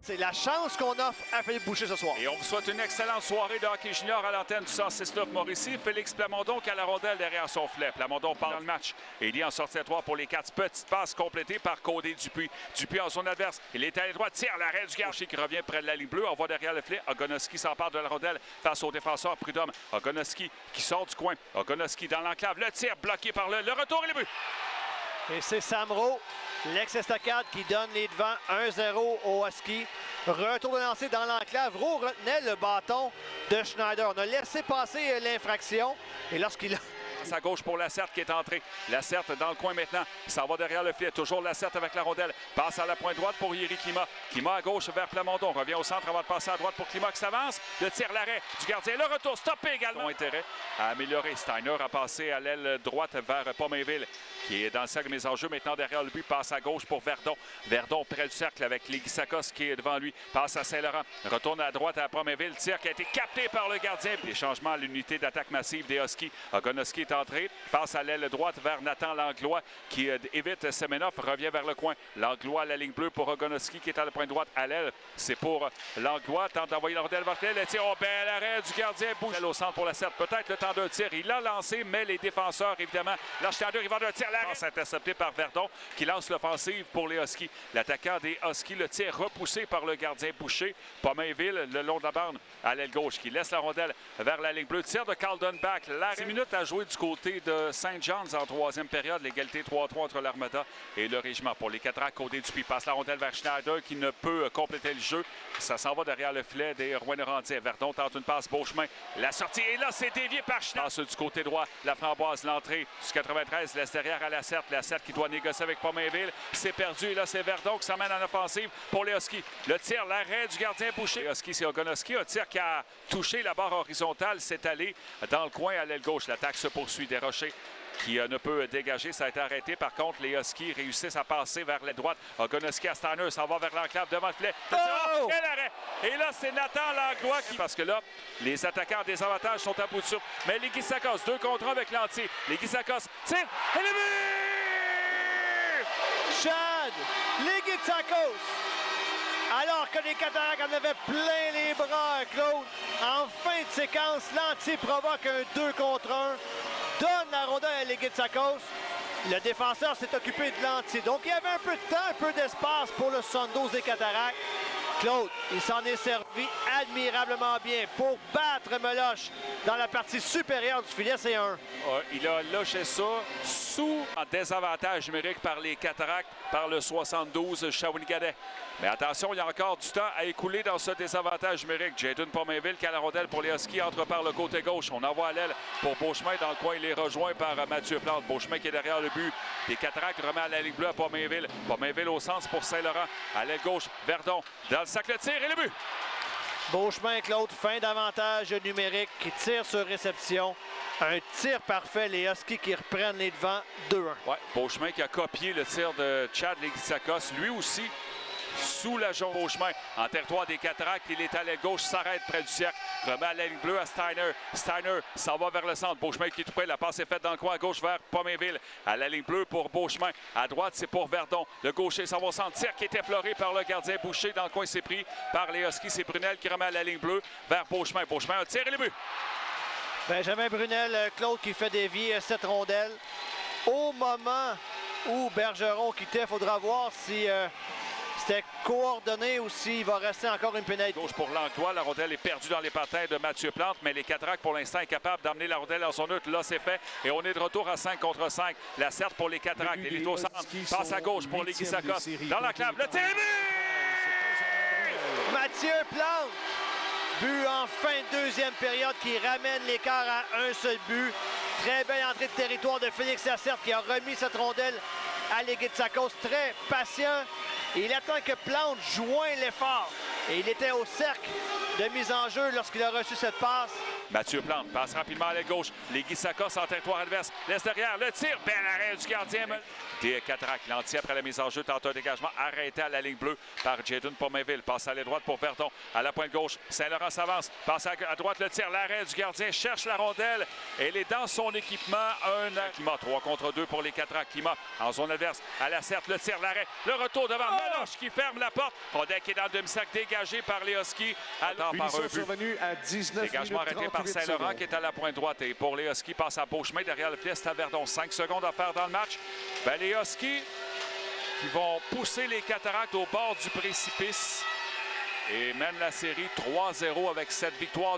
C'est la chance qu'on offre à Philippe Boucher ce soir. Et on vous souhaite une excellente soirée de hockey junior à l'antenne du 106.9 Mauricie. Félix Plamondon qui a la rondelle derrière son filet. Plamondon part dans le match. Et il est en sortie à 3 pour les 4. Petite passe complétée par Cody Dupuis. Dupuis en zone adverse. Il est à la droite, tire l'arrêt du gardien qui revient près de la ligne bleue. On voit derrière le filet. Ogonoski s'empare de la rondelle face au défenseur Prudhomme. Ogonoski qui sort du coin. Ogonoski dans l'enclave. Le tir bloqué par le retour et le but. Et c'est Sam Rowe, l'ex-estacade, qui donne les devants 1-0 au Husky. Retour de lancer dans l'enclave. Rowe retenait le bâton de Schneider. On a laissé passer l'infraction. Et lorsqu'il a... À gauche pour Lacerte qui est entré. Lacerte dans le coin maintenant. Il s'en va derrière le filet. Toujours Lacerte avec la rondelle. Passe à la pointe droite pour Yeri Klima. Klima à gauche vers Plamondon. Revient au centre avant de passer à droite pour Klima qui s'avance. Le tir l'arrêt du gardien. Le retour stoppé également. Intérêt à améliorer. Steiner a passé à l'aile droite vers Pomainville qui est dans le cercle de mise en jeu. Maintenant derrière le but. Passe à gauche pour Verdon. Verdon près du cercle avec Leguisakos qui est devant lui. Passe à Saint-Laurent. Retourne à droite à Pomainville. Tir qui a été capté par le gardien. Des changements à l'unité d'attaque massive des Huskies. Ogonoski est entré, passe à l'aile droite vers Nathan Langlois qui évite Semenov, revient vers le coin. Langlois à la ligne bleue pour Ogonoski qui est à la pointe droite à l'aile. C'est pour Langlois, tente d'envoyer la rondelle vers le tir. Oh, bel arrêt du gardien. Bouge au centre pour la 7. Peut-être le temps d'un tir. Il l'a lancé, mais les défenseurs, évidemment, Schneider, il va d'un tir. L'arrêt intercepté par Verdon qui lance l'offensive pour les Huskies. L'attaquant des Huskies, le tir repoussé par le gardien Boucher. Pomainville, le long de la borne à l'aile gauche qui laisse la rondelle vers la ligne bleue. Tir de Caldenbach. 6 minutes à jouer du côté de St. John's en troisième période. L'égalité 3-3 entre l'Armada et le Régiment. Pour les Cataractes, Cody Dupuis passe la rondelle vers Schneider qui ne peut compléter le jeu. Ça s'en va derrière le filet des Rouyn-Norandais. Verdon tente une passe Beauchemin. La sortie est là, c'est dévié par Schneider. Passe du côté droit, la Framboise, l'entrée du 93, laisse derrière à Lacerte. Lacerte qui doit négocier avec Pomainville. C'est perdu et là, c'est Verdon qui s'emmène en offensive pour les Huskies. Le tir, l'arrêt du gardien Boucher. Les Huskies, c'est Ogonoski. Un tir qui a touché la barre horizontale, s'est allé dans le coin à l'aile gauche. L'attaque se poursuit. Desrochers qui ne peut dégager. Ça a été arrêté. Par contre, les Huskies réussissent à passer vers la droite. Ogonoski à Steiner s'en va vers l'enclave devant le filet. Oh! Quel arrêt! Et là, c'est Nathan Langlois qui... Parce que là, les attaquants en désavantage sont à bout de souffle. Mais Leguisakos, 2 contre 1 avec l'entier. Leguisakos tire et le but! Chad Leguisakos! Alors que les Cataractes en avaient plein les bras, Claude, en fin de séquence, l'entier provoque un 2 contre 1. Donne la rondelle à Leguisakos. Le défenseur s'est occupé de l'entier. Donc, il y avait un peu de temps, un peu d'espace pour le 72 des Cataractes. Claude, il s'en est servi admirablement bien pour battre Meloche dans la partie supérieure du filet. C'est un. Il a lâché ça sous en désavantage numérique par les Cataractes, par le 72 Shawinigan. Mais attention, il y a encore du temps à écouler dans ce désavantage numérique. Jayden Pomainville qui a la rondelle pour les Huskies, entre par le côté gauche. On envoie à l'aile pour Beauchemin dans le coin. Il est rejoint par Mathieu Plante. Beauchemin qui est derrière le but. Les Cataractes remet à la ligne bleue à Pomainville. Pomainville au centre pour Saint-Laurent. À l'aile gauche, Verdon. Dans le sac, le tir et le but. Beauchemin, Claude, fin d'avantage numérique qui tire sur réception. Un tir parfait. Les Huskies qui reprennent les devants 2-1. Ouais, Beauchemin qui a copié le tir de Chad Leguisakos. Lui aussi, sous la jaune Beauchemin, en territoire des Cataractes, il est à l'aile gauche, s'arrête près du cercle, remet à la ligne bleue à Steiner. Steiner s'en va vers le centre. Beauchemin qui est tout près, la passe est faite dans le coin à gauche vers Pomainville. À la ligne bleue pour Beauchemin. À droite, c'est pour Verdon. Le gaucher s'en va au centre. Tir qui est effleuré par le gardien Boucher. Dans le coin, c'est pris par les Huskies. C'est Brunel qui remet à la ligne bleue vers Beauchemin. Beauchemin, un tir et le but. Benjamin Brunel, Claude qui fait dévier cette rondelle. Au moment où Bergeron quittait, il faudra voir si... c'était coordonné ou s'il va rester encore une pénalité. Gauche pour Langlois. La rondelle est perdue dans les patins de Mathieu Plante, mais les Cataractes, pour l'instant, est capable d'amener la rondelle dans son neutre. Là, c'est fait. Et on est de retour à 5 contre 5. La Certe pour les Cataractes. Il est au centre. Passe à gauche pour Leguisakos. Dans l'enclave. Le tir est but! Mathieu Plante. But en fin de deuxième période qui ramène l'écart à un seul but. Très belle entrée de territoire de Félix Lacerte qui a remis cette rondelle à Leguisakos. Très patient. Il attend que Plante joigne l'effort. Et il était au cercle de mise en jeu lorsqu'il a reçu cette passe. Mathieu Plante passe rapidement à la gauche. Les Guissacos en territoire adverse. Laisse derrière. Le tir. Bel arrêt du gardien. Des Cataractes. Lantier après la mise en jeu. Tente un dégagement arrêté à la ligne bleue par Jadon Pominville. Passe à la droite pour Verdon. À la pointe gauche. Saint-Laurent s'avance. Passe à droite le tir. L'arrêt du gardien. Cherche la rondelle. Elle est dans son équipement. Climat 3 contre 2 pour les Cataractes. Climat en zone adverse. À la Cercle. Le tir. L'arrêt. Le retour devant Meloche qui ferme la porte. Rondelle qui est dans le demi-sac. Dégagé par les Huskies. Punition survenue à 19 Dégagement arrêté par Saint-Laurent qui est à la pointe droite. Et pour les Huskies, passe à beau chemin derrière le filet. C'est à Verdon. 5 secondes à faire dans le match. Ben, les Huskies qui vont pousser les Cataractes au bord du précipice et mènent la série 3-0 avec cette victoire.